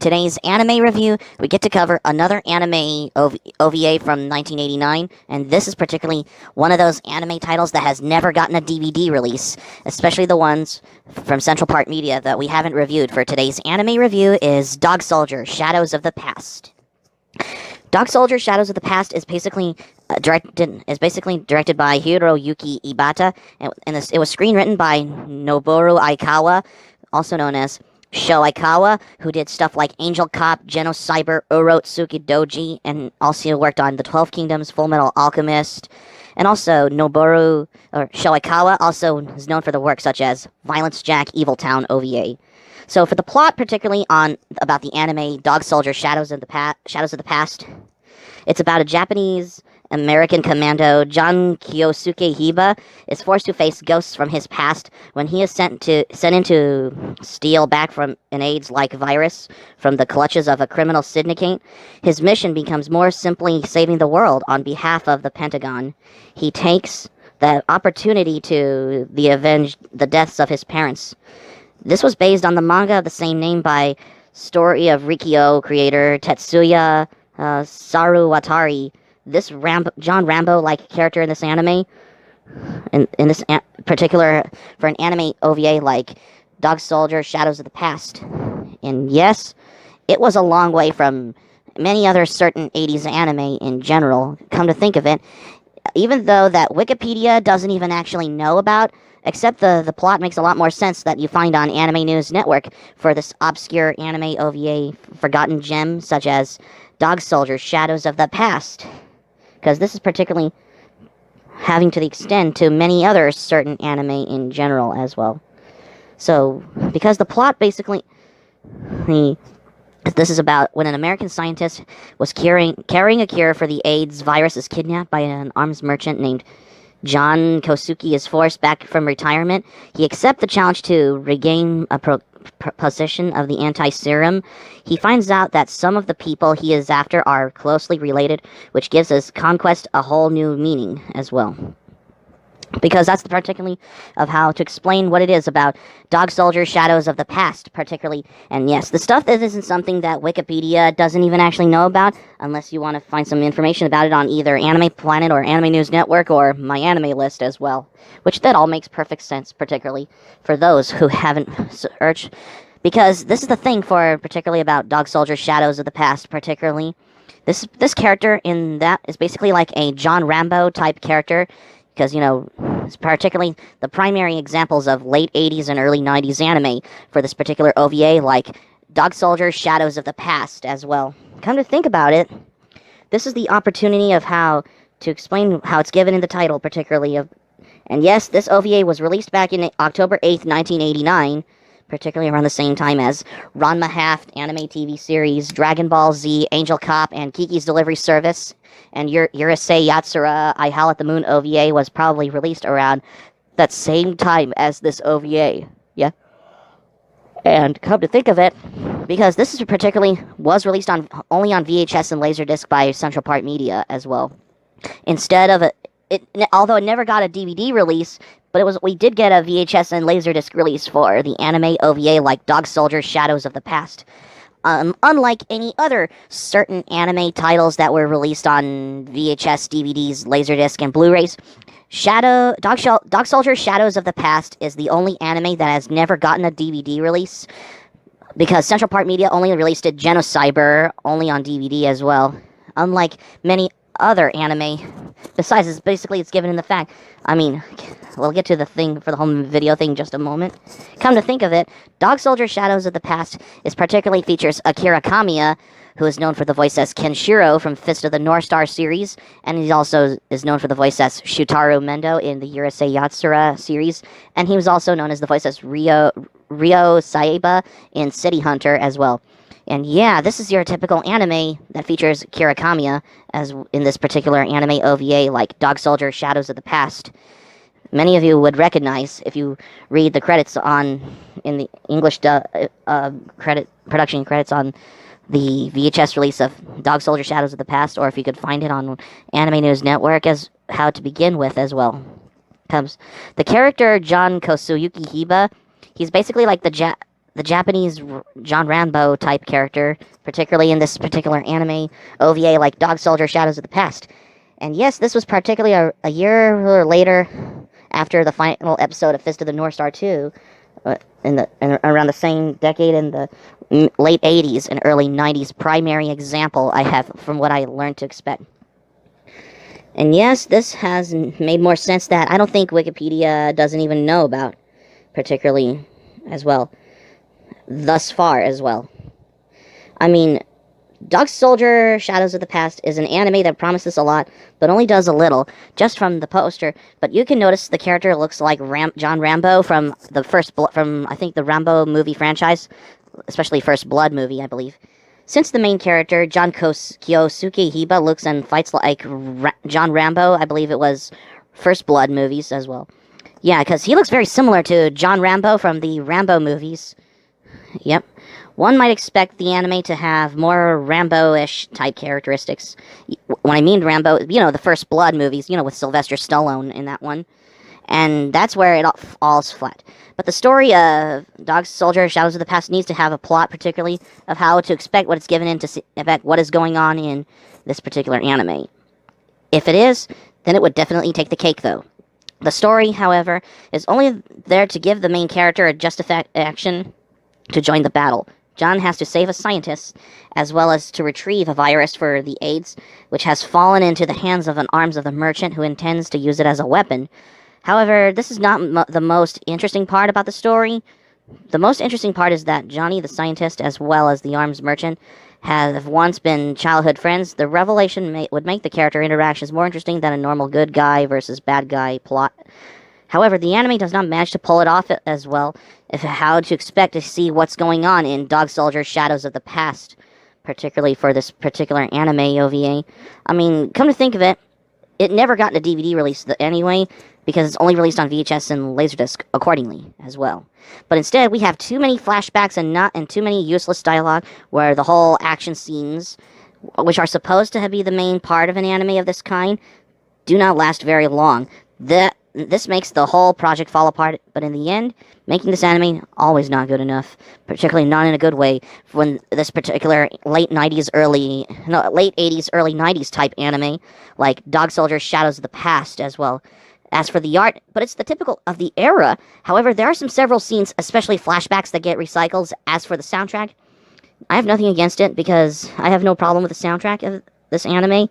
today's anime review, we get to cover another anime OVA from 1989, and this is particularly one of those anime titles that has never gotten a DVD release, especially the ones from Central Park Media that we haven't reviewed. For today's anime review is Dog Soldier: Shadows of the Past. Dog Soldier: Shadows of the Past is basically directed by Hiroyuki Ibata, and it was screenwritten by Noboru Aikawa, also known as Sho Aikawa, who did stuff like Angel Cop, Genocyber, Urotsuki Doji, and also worked on The 12 Kingdoms, Full Metal Alchemist. And also Sho Aikawa also is known for the work such as Violence Jack, Evil Town OVA. So for the plot, particularly about the anime Dog Soldier: Shadows of the Past, it's about a Japanese American commando, John Kyosuke Hiba, is forced to face ghosts from his past when he is sent in to steal back from an AIDS-like virus from the clutches of a criminal syndicate. His mission becomes more simply saving the world on behalf of the Pentagon. He takes the opportunity to avenge the deaths of his parents. This was based on the manga of the same name by Story of Rikyo creator Tetsuya Saruwatari. This John Rambo-like character in this anime, in this particular, for an anime OVA like Dog Soldier: Shadows of the Past. And yes, it was a long way from many other certain 80s anime in general, come to think of it, even though that Wikipedia doesn't even actually know about, except the plot makes a lot more sense that you find on Anime News Network for this obscure anime OVA forgotten gem such as Dog Soldier: Shadows of the Past. Because this is particularly having to the extent to many other certain anime in general as well. So, because the plot basically, this is about when an American scientist was carrying a cure for the AIDS virus is kidnapped by an arms merchant named John Kosuke is forced back from retirement. He accepts the challenge to regain a possession of the anti-serum. He finds out that some of the people he is after are closely related, which gives his conquest a whole new meaning as well. Because that's particularly of how to explain what it is about Dog Soldier: Shadows of the Past, particularly. And yes, the stuff that isn't something that Wikipedia doesn't even actually know about, unless you want to find some information about it on either Anime Planet or Anime News Network or My Anime List as well. Which that all makes perfect sense, particularly for those who haven't searched. Because this is the thing particularly about Dog Soldier: Shadows of the Past, particularly. This character in that is basically like a John Rambo type character. Because, it's particularly the primary examples of late 80s and early 90s anime for this particular OVA, like Dog Soldier: Shadows of the Past as well. Come to think about it, this is the opportunity of how to explain how it's given in the title, particularly of. And yes, this OVA was released back in October 8th, 1989, particularly around the same time as Ranma Half anime TV series, Dragon Ball Z, Angel Cop, and Kiki's Delivery Service. And Urusei Yatsura I Howl at the Moon OVA was probably released around that same time as this OVA. Yeah. And come to think of it, because this is was released only on VHS and LaserDisc by Central Park Media as well. Instead of although it never got a DVD release, but we did get a VHS and LaserDisc release for the anime OVA like Dog Soldier: Shadows of the Past. Unlike any other certain anime titles that were released on VHS, DVDs, LaserDisc, and Blu-rays, Dog Soldier: Shadows of the Past is the only anime that has never gotten a DVD release, because Central Park Media only released it Genocyber only on DVD as well. Unlike many other anime, besides it's given in the fact, we'll get to the thing for the home video thing in just a moment. Come to think of it, Dog Soldier: Shadows of the Past particularly features Akira Kamiya, who is known for the voice as Kenshiro from Fist of the North Star series, and he also is known for the voice as Shutaro Mendo in the Urusei Yatsura series, and he was also known as the voice as Ryo Saeba in City Hunter as well. And yeah, this is your typical anime that features Akira Kamiya, as in this particular anime OVA like Dog Soldier: Shadows of the Past. Many of you would recognize if you read the credits in the English production credits on the VHS release of Dog Soldier: Shadows of the Past, or if you could find it on Anime News Network as how to begin with as well. The character John Kosuyuki Hiba, he's basically like the the Japanese John Rambo type character, particularly in this particular anime OVA like Dog Soldier Shadows of the Past. And yes, this was particularly a year later after the final episode of Fist of the North Star 2, around the same decade in the late 80s and early 90s primary example I have from what I learned to expect. And yes, this has made more sense that I don't think Wikipedia doesn't even know about, particularly as well, thus far as well. I mean, Dog Soldier Shadows of the Past is an anime that promises a lot, but only does a little, just from the poster. But you can notice the character looks like John Rambo from I think the Rambo movie franchise, especially First Blood movie, I believe. Since the main character, Kyosuke Hiba, looks and fights like John Rambo, I believe it was First Blood movies as well. Yeah, because he looks very similar to John Rambo from the Rambo movies. Yep. One might expect the anime to have more Rambo-ish type characteristics. When I mean Rambo, the First Blood movies, with Sylvester Stallone in that one. And that's where it all falls flat. But the story of Dog Soldier Shadows of the Past needs to have a plot, particularly of how to expect what it's given in to affect what is going on in this particular anime. If it is, then it would definitely take the cake, though. The story, however, is only there to give the main character a just action to join the battle. John has to save a scientist, as well as to retrieve a virus for the AIDS, which has fallen into the hands of an arms of the merchant who intends to use it as a weapon. However, this is not the most interesting part about the story. The most interesting part is that Johnny, the scientist, as well as the arms merchant, have once been childhood friends. The revelation would make the character interactions more interesting than a normal good guy versus bad guy plot. However, the anime does not manage to pull it off as well if how to expect to see what's going on in Dog Soldier Shadows of the Past, particularly for this particular anime OVA. I mean, come to think of it, it never got a DVD release anyway, because it's only released on VHS and LaserDisc accordingly as well. But instead, we have too many flashbacks and too many useless dialogue where the whole action scenes, which are supposed to be the main part of an anime of this kind, do not last very long. This makes the whole project fall apart, but in the end, making this anime always not good enough, particularly not in a good way, when this particular late 80s, early 90s type anime, like Dog Soldier Shadows of the Past as well. As for the art, but it's the typical of the era. However, there are several scenes, especially flashbacks, that get recycled. As for the soundtrack, I have nothing against it, because I have no problem with the soundtrack of this anime,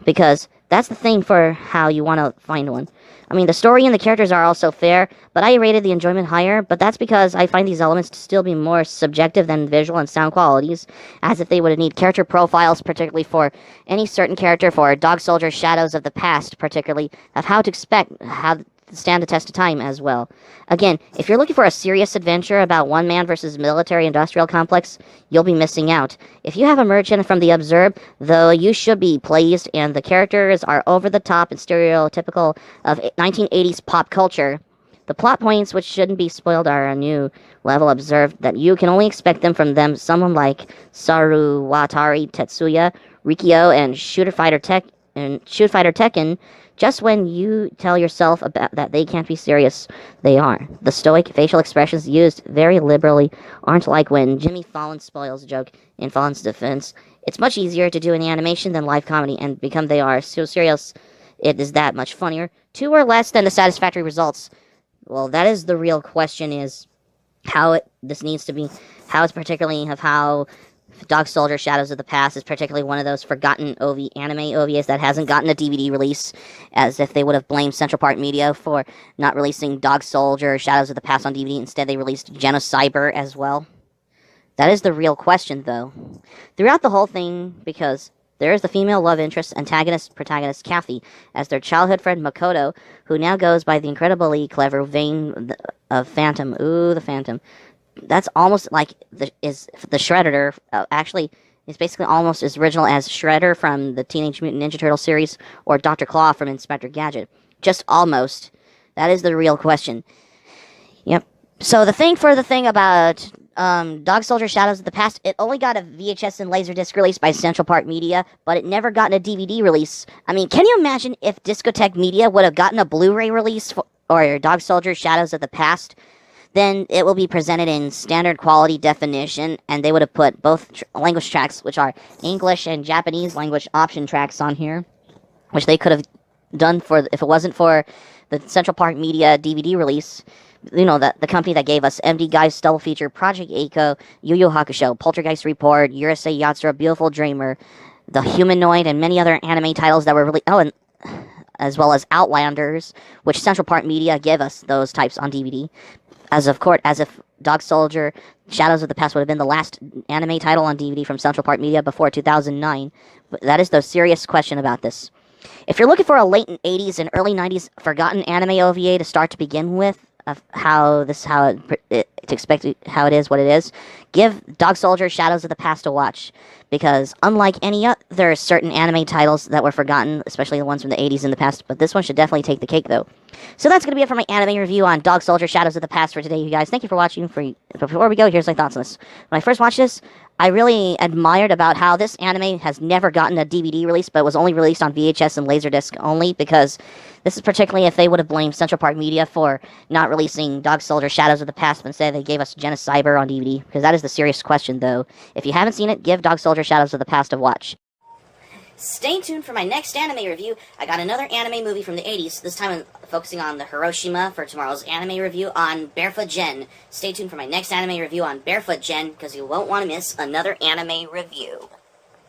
because that's the thing for how you want to find one. I mean, the story and the characters are also fair, but I rated the enjoyment higher, but that's because I find these elements to still be more subjective than visual and sound qualities, as if they would need character profiles, particularly for any certain character, for Dog Soldier Shadows of the Past, particularly, of how to expect, how to stand the test of time as well. Again, if you're looking for a serious adventure about one man versus military-industrial complex, you'll be missing out. If you have a merchant from the Observe, though, you should be pleased, and the characters are over-the-top and stereotypical of 1980s pop culture. The plot points which shouldn't be spoiled are a new level observed that you can only expect them from someone like Saruwatari Tetsuya, Rikio, and Shoot Fighter Tekken. Just when you tell yourself about that they can't be serious, they are. The stoic facial expressions used very liberally aren't like when Jimmy Fallon spoils a joke in Fallon's defense. It's much easier to do in animation than live comedy, and because they are so serious, it is that much funnier. 2 or less than the satisfactory results. Well, that is the real question, is how this needs to be, how it's particularly of how Dog Soldier Shadows of the Past is particularly one of those forgotten anime OVAs that hasn't gotten a DVD release, as if they would have blamed Central Park Media for not releasing Dog Soldier Shadows of the Past on DVD. Instead, they released Genocyber as well. That is the real question, though. Throughout the whole thing, because there is the female love interest, protagonist Kathy, as their childhood friend Makoto, who now goes by the incredibly clever vein of Phantom. Ooh, the Phantom. That's almost like the Shredder. Actually, it's basically almost as original as Shredder from the Teenage Mutant Ninja Turtle series, or Dr. Claw from Inspector Gadget. Just almost. That is the real question. Yep. So the thing about Dog Soldier Shadows of the Past, it only got a VHS and LaserDisc release by Central Park Media, but it never got a DVD release. I mean, can you imagine if Discotek Media would have gotten a Blu-ray release or Dog Soldier Shadows of the Past? then it will be presented in standard quality definition, and they would have put both language tracks, which are English and Japanese language option tracks on here, which they could have done for if it wasn't for the Central Park Media DVD release. You know, the company that gave us MD Geist double feature, Project Eiko, Yu Yu Hakusho, Poltergeist Report, Urusei Yatsura, Beautiful Dreamer, The Humanoid, and many other anime titles that were really and as well as Outlanders, which Central Park Media gave us those types on DVD. As if Dog Soldier, Shadows of the Past would have been the last anime title on DVD from Central Park Media before 2009. But that is the serious question about this. If you're looking for a late 80s and early 90s forgotten anime OVA to start to begin with, of how it is, what it is, give Dog Soldier Shadows of the Past a watch, because unlike any other certain anime titles that were forgotten, especially the ones from the 80s in the past, but this one should definitely take the cake though. So that's going to be it for my anime review on Dog Soldier Shadows of the Past for today, you guys. Thank you for watching. Before we go, here's my thoughts on this. When I first watched this, I really admired about how this anime has never gotten a DVD release, but was only released on VHS and LaserDisc only, because this is particularly if they would have blamed Central Park Media for not releasing Dog Soldier Shadows of the Past, but instead they gave us genocyber on DVD, because that is the serious question, though. If you haven't seen it, give Dog Soldier Shadows of the Past a watch. Stay tuned for my next anime review. I got another anime movie from the 80s, this time I'm focusing on the Hiroshima for tomorrow's anime review on Barefoot Gen. Stay tuned for my next anime review on Barefoot Gen, because you won't want to miss another anime review.